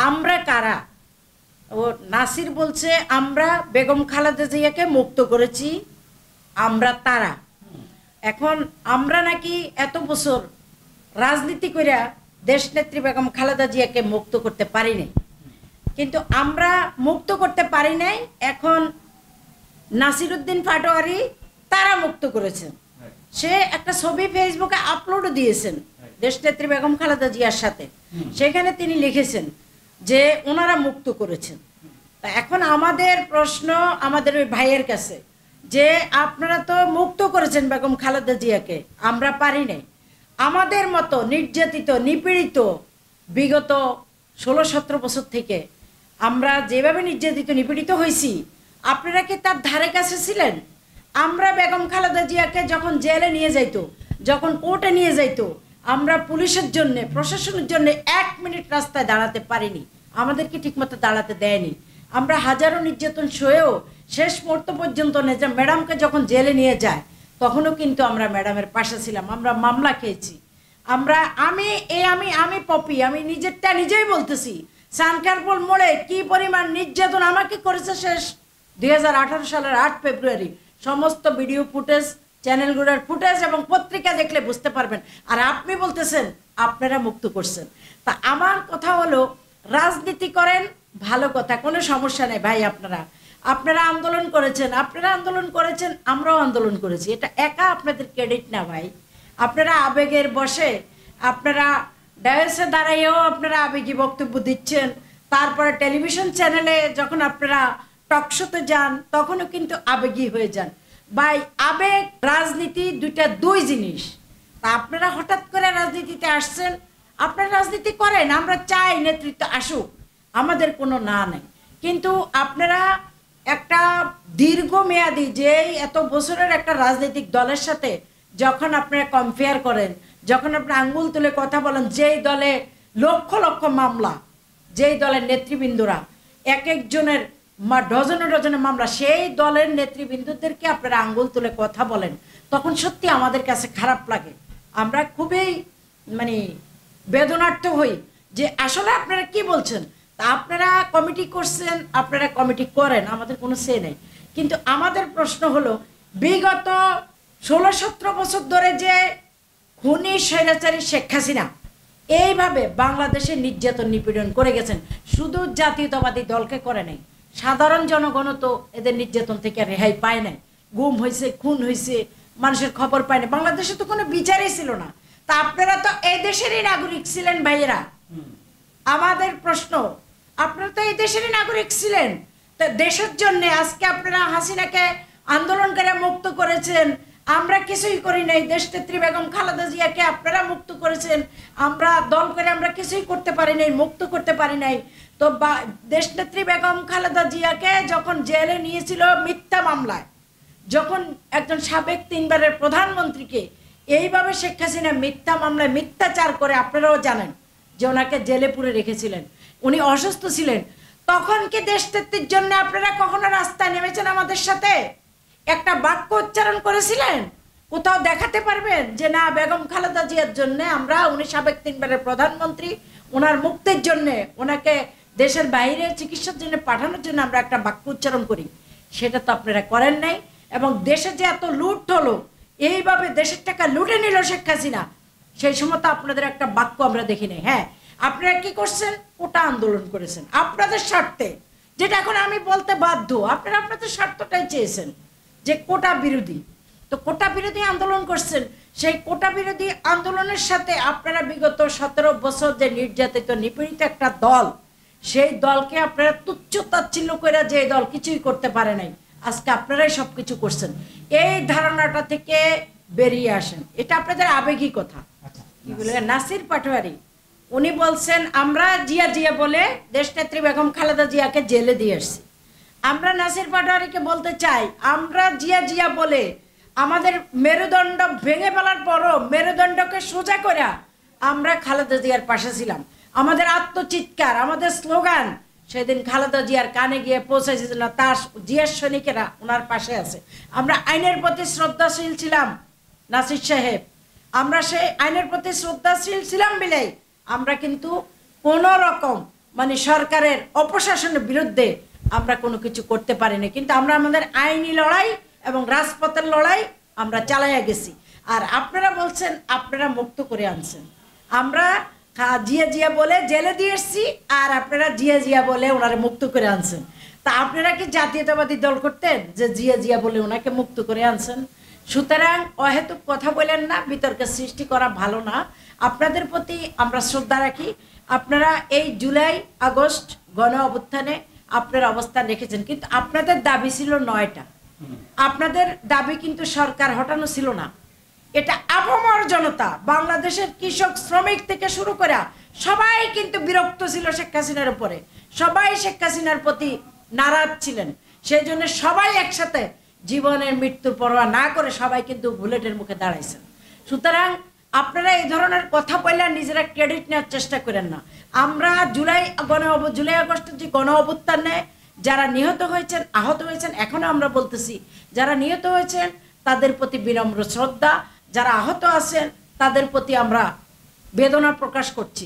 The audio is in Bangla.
আমরা কারা? ও নাসির বলছে আমরা বেগম খালেদা জিয়াকে মুক্ত করেছি, আমরা তারা। এখন আমরা নাকি এত বছর রাজনীতি কইরা দেশনেত্রী বেগম খালেদা জিয়াকে মুক্ত করতে পারি নাই, কিন্তু আমরা মুক্ত করতে পারি নাই। এখন নাসিরউদ্দিন পাটোয়ারি তারা মুক্ত করেছেন। সে একটা ছবি ফেসবুকে আপলোডও দিয়েছেন দেশনেত্রী বেগম খালেদা জিয়ার সাথে। সেখানে তিনি লিখেছেন যে ওনারা মুক্ত করেছেন। তা এখন আমাদের প্রশ্ন আমাদের ওই ভাইয়ের কাছে যে আপনারা তো মুক্ত করেছেন বেগম খালেদা জিয়াকে, আমরা পারি নাই। আমাদের মতো নির্যাতিত নিপীড়িত বিগত 16-17 বছর থেকে আমরা যেভাবে নির্যাতিত নিপীড়িত হয়েছি, আপনারা কি তার ধারে কাছে ছিলেন? আমরা বেগম খালেদা জিয়াকে যখন জেলে নিয়ে যাইতো, যখন কোর্টে নিয়ে যাইতো, আমরা পুলিশের জন্য প্রশাসনের জন্য 1 মিনিট রাস্তায় দাঁড়াতে পারিনি, আমাদেরকে ঠিকমতো দাঁড়াতে দেয়নি। আমরা হাজারো নির্যাতন সয়েও শেষ মুহূর্ত পর্যন্ত ম্যাডামকে যখন জেলে নিয়ে যায় তখনও কিন্তু আমরা ম্যাডামের পাশে ছিলাম। আমরা মামলা খেয়েছি। আমি পপি, আমি নিজেরটা নিজেই বলতেছি, সানকারপুর মোড়ে কি পরিমাণ নির্যাতন আমাকে করেছে শেষ 2018 সালের 8 ফেব্রুয়ারি। সমস্ত ভিডিও ফুটেজ, চ্যানেলগুলোর ফুটেজ এবং পত্রিকা দেখলে বুঝতে পারবেন। আর আপনি বলতেছেন আপনারা মুক্ত করছেন। তা আমার কথা হলো, রাজনীতি করেন ভালো কথা, কোনো সমস্যা নেই ভাই। আপনারা আন্দোলন করেছেন, আমরাও আন্দোলন করেছি। এটা একা আপনাদের ক্রেডিট না ভাই। আপনারা আবেগের বসে, আপনারা ডায়াসে দাঁড়াইয়েও আপনারা আবেগী বক্তব্য দিচ্ছেন। তারপরে টেলিভিশন চ্যানেলে যখন আপনারা টকশোতে যান তখনও কিন্তু আবেগী হয়ে যান ভাই। আবেগ রাজনীতি দুই জিনিস। তা আপনারা হঠাৎ করে রাজনীতিতে আসছেন, আপনারা রাজনীতি করেন, আমরা চাই নেতৃত্ব আসুক, আমাদের কোনো না নেই। কিন্তু আপনারা একটা দীর্ঘমেয়াদী যে এত বছরের একটা রাজনৈতিক দলের সাথে যখন আপনারা কম্পেয়ার করেন, যখন আপনারা আঙ্গুল তুলে কথা বলেন, যেই দলে লক্ষ লক্ষ মামলা, যেই দলের নেতৃবৃন্দরা এক একজনের ডজনে মামলা, সেই দলের নেতৃবৃন্দদেরকে আপনারা আঙ্গুল তুলে কথা বলেন, তখন সত্যি আমাদের কাছে খারাপ লাগে। আমরা খুবই বেদনার্থ হই যে আসলে আপনারা কি বলছেন। তা আপনারা কমিটি করছেন, আপনারা কমিটি করেন, আমাদের কোনো সে নেই। কিন্তু আমাদের প্রশ্ন হলো, বিগত 16-17 বছর ধরে যে খুনি স্বৈরাচারী শেখ হাসিনা এইভাবে বাংলাদেশে নির্যাতন নিপীড়ন করে গেছেন, শুধু জাতীয়তাবাদী দলকে করে নাই, সাধারণ জনগণও তো এদের নির্যাতন থেকে রেহাই পায় নাই। গুম হয়েছে, খুন হয়েছে, মানুষের খবর পায় না। বাংলাদেশে তো কোনো বিচারই ছিল না। তা আপনারা তো এই দেশেরই নাগরিক ছিলেন ভাইয়েরা। আমাদের প্রশ্ন, আপনারা তো এই দেশেরই নাগরিক ছিলেন। তো দেশের জন্য আজকে আপনারা হাসিনাকে আন্দোলন করে মুক্ত করেছেন, আমরা কিছুই করি নাই। দেশনেত্রী বেগম খালেদা জিয়াকে আপনারা মুক্ত করেছেন, আমরা দল করে আমরা কিছুই করতে পারি নাই, মুক্ত করতে পারি নাই। তো দেশনেত্রী বেগম খালেদা জিয়াকে যখন জেলে নিয়েছিল মিথ্যা মামলায়, যখন একজন সাবেক 3 বারের প্রধানমন্ত্রীকে এইভাবে শেখ হাসিনা মিথ্যা মামলায় মিথ্যাচার করে, আপনারাও জানেন যে ওনাকে জেলে পুরে রেখেছিলেন, উনি অসুস্থ ছিলেন, তখন কি দেশনেত্রীর জন্য আপনারা কখনো রাস্তায় নেমেছেন আমাদের সাথে? একটা বাক্য উচ্চারণ করেছিলেন? কোথাও দেখাতে পারবেন যে না বেগম খালেদা জিয়ার জন্য আমরা, উনি সাবেক 3 বারের প্রধানমন্ত্রী, ওনার মুক্তির জন্য, ওনাকে দেশের বাইরে চিকিৎসার জন্য পাঠানোর জন্য আমরা একটা বাক্য উচ্চারণ করি? সেটা তো আপনারা করেন নাই। এবং দেশে যে এত লুট হলো, এইভাবে দেশের টাকা লুটে নিল শেখ হাসিনা, সেই সময় তো আপনাদের একটা বাক্য আমরা দেখি নাই। হ্যাঁ, আপনারা কি করছেন? কোটা আন্দোলন করেছেন আপনাদের স্বার্থে, যেটা এখন আমি বলতে বাধ্য। আপনারা আপনাদের স্বার্থটাই চেয়েছেন যে কোটা বিরোধী। তো কোটা বিরোধী আন্দোলন করছেন, সেই কোটা বিরোধী আন্দোলনের সাথে আপনারা বিগত 17 বছর যে নির্যাতিত নিপীড়িত একটা দল, সেই দলকে আপনারা তুচ্ছ তাচ্ছিল্য করে, যে দল কিছুই করতে পারে নাই, আজকে আপনারাই সব কিছু করছেন। এই ধারণাটা থেকে বেরিয়ে আসেন। এটা আপনাদের আবেগী কথা। কি বলে নাসির পাটোয়ারি, উনি বলছেন আমরা জিয়া বলে দেশনেত্রী বেগম খালেদা জিয়াকে জেলে দিয়ে আসছি। আমরা নাসির পাটোয়ারিকে বলতে চাই, আমরা জিয়া বলে আমাদের মেরুদণ্ড ভেঙে ফেলার পরও মেরুদণ্ডকে সোজা করে আমরা খালেদা জিয়ার পাশে ছিলাম। আমাদের আত্মচিৎকার, আমাদের স্লোগান সেদিন খালেদা জিয়ার কানে গিয়ে পৌঁছেছিল, তার জিয়ার সৈনিকেরা ওনার পাশে আছে। আমরা আইনের প্রতি শ্রদ্ধাশীল ছিলাম নাসির সাহেব, আমরা সেই আইনের প্রতি শ্রদ্ধাশীল ছিলাম বলেই আমরা কিন্তু কোনো রকম মানে সরকারের অপশাসনের বিরুদ্ধে আমরা কোনো কিছু করতে পারিনি, কিন্তু আমরা আমাদের আইনি লড়াই এবং রাজপথের লড়াই আমরা চালাইয়া গেছি। আর আপনারা বলছেন আপনারা মুক্ত করে আনছেন, আমরা জিয়া জিয়া বলে জেলে দিয়ে এসছি, আর আপনারা জিয়া জিয়া বলে ওনারে মুক্ত করে আনছেন। তা আপনারা কি জাতীয়তাবাদী দল করতেন যে জিয়া জিয়া বলে ওনাকে মুক্ত করে আনছেন? সুতরাং অহেতুক কথা বলেন না, বিতর্কের সৃষ্টি করা ভালো না। আপনাদের প্রতি আমরা শ্রদ্ধা রাখি। আপনারা এই জুলাই আগস্ট গণ অভ্যুত্থানে আপনার অবস্থান রেখেছেন, কিন্তু আপনাদের দাবি ছিল 9টা। আপনাদের দাবি কিন্তু সরকার হটানো ছিল না, এটা আপামর জনতা, বাংলাদেশের কৃষক শ্রমিক থেকে শুরু করে সবাই কিন্তু বিরক্ত ছিল শেখ হাসিনার উপরে, সবাই শেখ হাসিনার প্রতি নারাজ ছিলেন। সেই জন্য সবাই একসাথে জীবনের মৃত্যুর পরোয়া না করে সবাই কিন্তু বুলেটের মুখে দাঁড়াইছেন। সুতরাং আপনারা এই ধরনের কথা বললে নিজেরা ক্রেডিট নেওয়ার চেষ্টা করেন না। আমরা জুলাই আগস্টের যে গণ অভ্যুত্থানে যারা নিহত হয়েছেন, আহত হয়েছেন, এখনো আমরা বলতেছি যারা নিহত হয়েছেন তাদের প্রতি বিনম্র শ্রদ্ধা, যারা আহত আছেন তাদের প্রতি আমরা বেদনা প্রকাশ করছি।